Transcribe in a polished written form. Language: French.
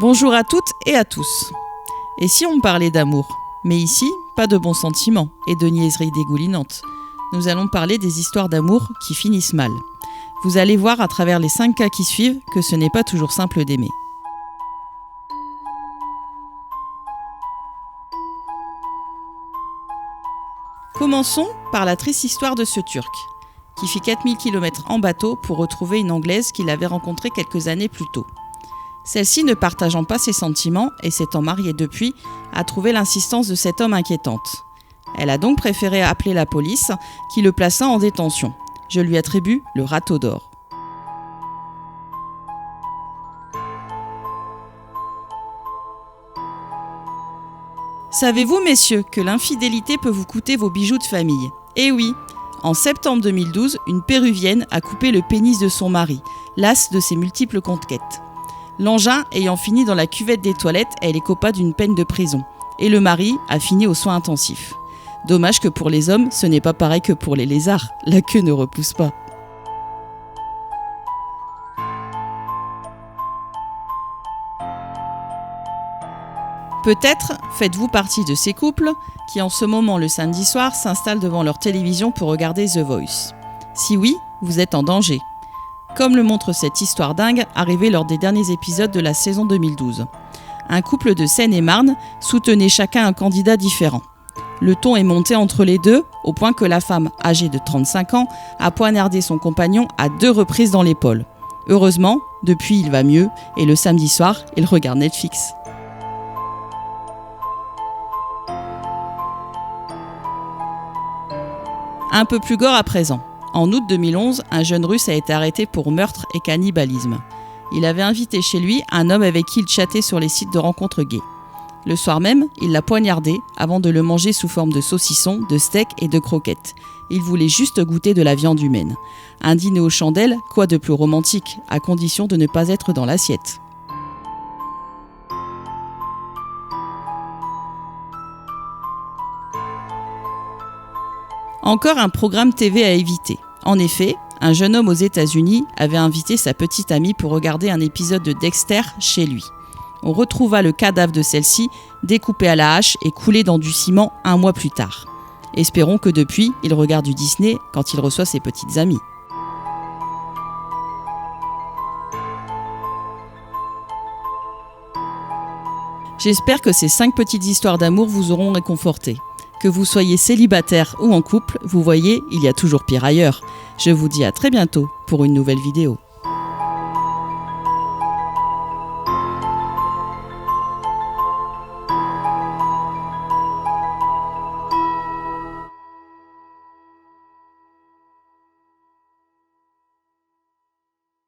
Bonjour à toutes et à tous. Et si on parlait d'amour? Mais ici, pas de bons sentiments et de niaiseries dégoulinantes. Nous allons parler des histoires d'amour qui finissent mal. Vous allez voir à travers les 5 cas qui suivent que ce n'est pas toujours simple d'aimer. Commençons par la triste histoire de ce Turc, qui fit 4000 km en bateau pour retrouver une Anglaise qu'il avait rencontrée quelques années plus tôt. Celle-ci, ne partageant pas ses sentiments et s'étant mariée depuis, a trouvé l'insistance de cet homme inquiétante. Elle a donc préféré appeler la police, qui le plaça en détention. Je lui attribue le râteau d'or. Savez-vous, messieurs, que l'infidélité peut vous coûter vos bijoux de famille? Eh oui! En septembre 2012, une Péruvienne a coupé le pénis de son mari, las de ses multiples conquêtes. L'engin ayant fini dans la cuvette des toilettes, elle écopa d'une peine de prison. Et le mari a fini aux soins intensifs. Dommage que pour les hommes, ce n'est pas pareil que pour les lézards. La queue ne repousse pas. Peut-être faites-vous partie de ces couples qui, en ce moment le samedi soir, s'installent devant leur télévision pour regarder The Voice. Si oui, vous êtes en danger. Comme le montre cette histoire dingue arrivée lors des derniers épisodes de la saison 2012. Un couple de Seine-et-Marne soutenait chacun un candidat différent. Le ton est monté entre les deux, au point que la femme, âgée de 35 ans, a poignardé son compagnon à 2 reprises dans l'épaule. Heureusement, depuis il va mieux, et le samedi soir, il regarde Netflix. Un peu plus gore à présent. En août 2011, un jeune Russe a été arrêté pour meurtre et cannibalisme. Il avait invité chez lui un homme avec qui il chattait sur les sites de rencontres gays. Le soir même, il l'a poignardé avant de le manger sous forme de saucisson, de steak et de croquettes. Il voulait juste goûter de la viande humaine. Un dîner aux chandelles, quoi de plus romantique, à condition de ne pas être dans l'assiette. Encore un programme TV à éviter. En effet, un jeune homme aux États-Unis avait invité sa petite amie pour regarder un épisode de Dexter chez lui. On retrouva le cadavre de celle-ci découpé à la hache et coulé dans du ciment 1 mois plus tard. Espérons que depuis, il regarde du Disney quand il reçoit ses petites amies. J'espère que ces 5 petites histoires d'amour vous auront réconforté. Que vous soyez célibataire ou en couple, vous voyez, il y a toujours pire ailleurs. Je vous dis à très bientôt pour une nouvelle vidéo.